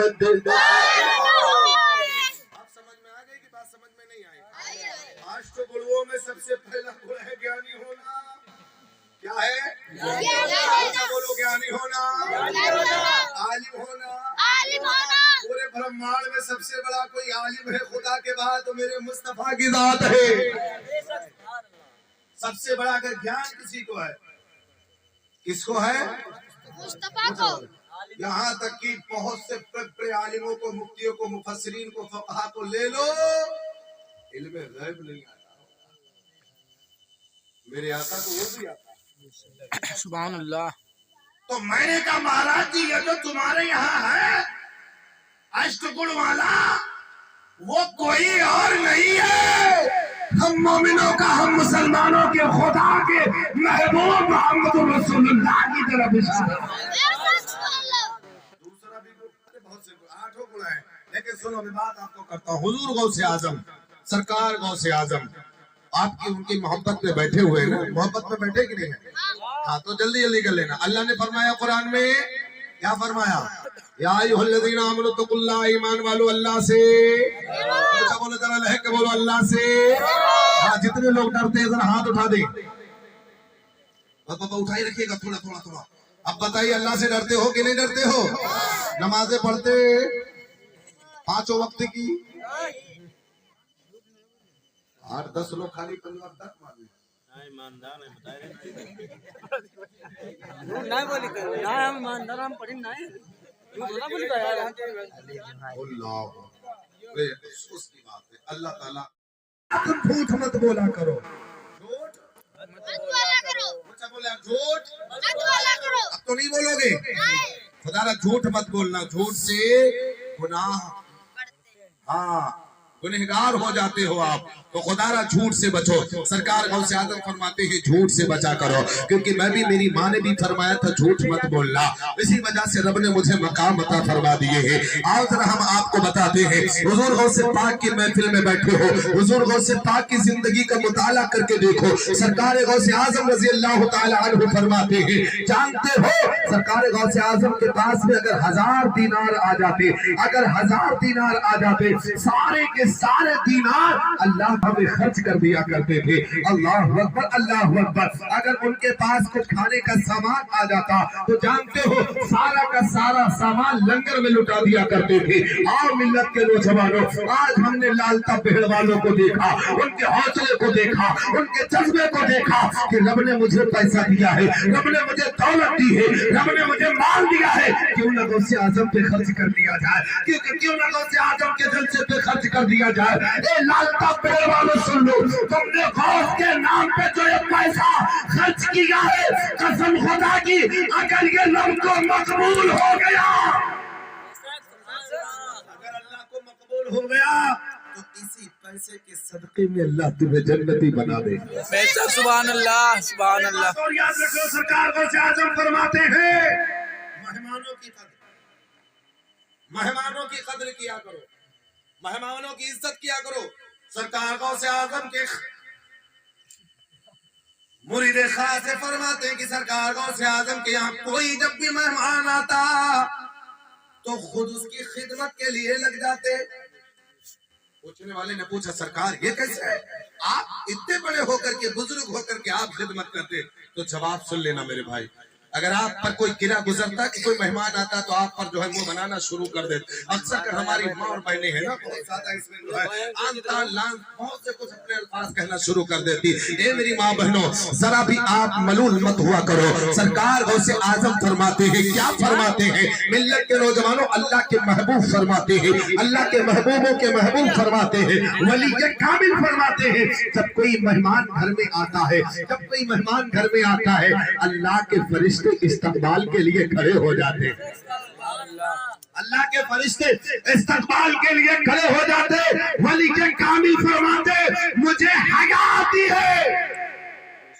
محمد. اب سمجھ میں آ گئی کہ بات سمجھ میں نہیں آئی؟ آج تو گروہوں میں سب سے پہلا گڑ ہے گیانی ہونا. کیا ہے؟ بولو گیانی ہونا، عالم ہونا. پورے برہمانڈ میں سب سے بڑا کوئی عالم ہے خدا کے بعد تو میرے مصطفیٰ کی ذات ہے. سب سے بڑا اگر گیان کسی کو ہے، کس کو ہے؟ مصطفیٰ کو. یہاں تک کہ بہت سے بڑے عالموں کو، مفتیوں کو، مفسرین کو، فقہا کو لے لو، علم غیب نہیں آتا. میرے آقا کو وہ بھی آتا. سبحان اللہ. تو میں نے کہا مہاراج جی یہ جو تمہارے یہاں ہے اشٹکڑ والا، وہ کوئی اور نہیں ہے، ہم مومنوں کا، ہم مسلمانوں کے خدا کے محبوب محمد رسول اللہ کی طرف اشارہ. دوسرا بھی بہت سے 8 گڑ ہیں، لیکن سنو میں بات آپ کو کرتا ہوں. حضور غوث اعظم، سرکار غوث اعظم آپ کی ان کی محبت میں بیٹھے ہوئے نا، محبت میں بیٹھے کہ نہیں ہے؟ ہاں تو جلدی جلدی کر لینا. اللہ نے فرمایا قرآن میں، کیا فرمایا؟ یا ایھا الذین آمنوا اتقوا اللہ، ایمان والو اللہ سے. اچھا بولو ذرا لہہ کے بولو اللہ سے. ہاں جتنے لوگ ڈرتے ہیں ذرا ہاتھ اٹھا دیں. بابا اٹھائی رکھیے گا تھوڑا تھوڑا تھوڑا. اب بتائیے اللہ سے ڈرتے ہو کہ نہیں ڈرتے ہو؟ نمازیں پڑھتے 5 وقت کی؟ 8-10 لوگ خالی 15 تک مانتے. افسوس کی بات ہے اللہ تعالیٰ جھوٹ مت بولا کرو. جھوٹ مت بولا کرو. اچھا بولا جھوٹ مت بولا کرو. اب تو نہیں بولو گے؟ خدا را جھوٹ مت بولنا، جھوٹ سے گناہ. ہاں گنہگار ہو جاتے ہو آپ، تو خدا را جھوٹ سے بچو. سرکار غوث اعظم فرماتے ہیں جھوٹ سے بچا کرو، کیونکہ میں بھی، میری ماں نے بھی فرمایا تھا جھوٹ مت بولنا. اسی وجہ سے رب نے مجھے مقام عطا فرما دیے ہیں. آؤ ذرا ہم آپ کو بتاتے ہیں، حضور غوث پاک کی محفل میں بیٹھے ہو، حضور غوث پاک کی زندگی کا مطالعہ کر کے دیکھو. سرکار غوث اعظم رضی اللہ تعالی عنہ فرماتے ہیں، جانتے ہو سرکار غوث اعظم کے پاس میں اگر 1000 دینار آ جاتے، اگر 1000 دینار آ جاتے، سارے کے سارے دینار اللہ ہمیں خرچ کر دیا کرتے تھے. اللہ اکبر، اللہ اکبر. اگر ان کے پاس کچھ کھانے کا سامان آ جاتا تو جانتے ہو سارا کا سارا سامان لنگر میں لٹا دیا کرتے تھے. آؤ ملت کے نوجوانوں، آج ہم نے لالتا پہڑ والوں کو دیکھا، ان کے حوصلے کو دیکھا، ان کے جذبے کو دیکھا کہ رب نے مجھے پیسہ دیا ہے، رب نے مجھے دولت دی ہے، رب نے مجھے مال دیا ہے، کیوں نہ غوث اعظم پہ خرچ کر دیا جائے، کیوں نہ غوث اعظم کے جلسے پہ خرچ کر دیا جائے. اے لالتا پہڑ والوں سن لو، تم نے غوث کے نام پہ جو یہ پیسہ خرچ کیا ہے، قسم خدا کی اگر یہ رب کو مقبول ہو گیا، اگر اللہ کو مقبول ہو گیا تو اسی پیسے کے صدقے میں اللہ تمہیں جنتی بنا دے. بے شک سبحان اللہ، سبحان اللہ. اور یاد رکھو سرکار غوث اعظم فرماتے ہیں مہمانوں کی قدر، مہمانوں کی قدر کیا کرو، مہمانوں کی عزت کیا کرو. سرکار غوث اعظم کے مرید خاص فرماتے ہیں کہ سرکار غوث اعظم کے یہاں کوئی جب بھی مہمان آتا تو خود اس کی خدمت کے لیے لگ جاتے. پوچھنے والے نے پوچھا سرکار یہ کیسے ہے، آپ اتنے بڑے ہو کر کے، بزرگ ہو کر کے آپ خدمت کرتے؟ تو جواب سن لینا میرے بھائی، اگر آپ پر کوئی گرا گزرتا کہ کوئی مہمان آتا تو آپ پر جو ہے وہ بنانا شروع کر دیتے. اکثر کر ہماری ماں اور بہنیں ہیں نا بہت زیادہ اس میں جو ہے آن تان لان بہت سے کچھ اپنے الفاظ کہنا شروع کر دیتی. اے میری ماں بہنوں ذرا بھی آپ ملول مت ہوا کرو. سرکار غوث اعظم فرماتے ہیں، کیا فرماتے ہیں؟ ملت کے نوجوانوں اللہ کے محبوب فرماتے ہیں، اللہ کے محبوبوں کے محبوب فرماتے ہیں، ولی کامل فرماتے ہیں جب کوئی مہمان گھر میں آتا ہے، جب کوئی مہمان گھر میں آتا ہے اللہ کے فرشتے استقبال کے لیے کھڑے ہو جاتے ہیں. اللہ کے فرشتے استقبال کے لیے کھڑے ہو جاتے. ولی کے کامل فرماتے مجھے حیا آتی ہے،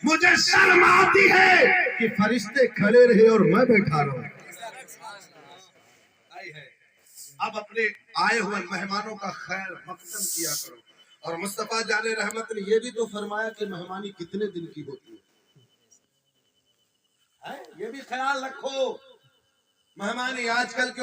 مجھے شرم آتی ہے کہ فرشتے کھڑے رہے اور میں بیٹھا رہا ہوں. اب اپنے آئے ہوئے مہمانوں کا خیر مقدم کیا کرو. اور مصطفیٰ جان رحمت نے یہ بھی تو فرمایا کہ مہمانی کتنے دن کی ہوتی ہے، یہ بھی خیال رکھو. مہمانی آج کل کے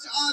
4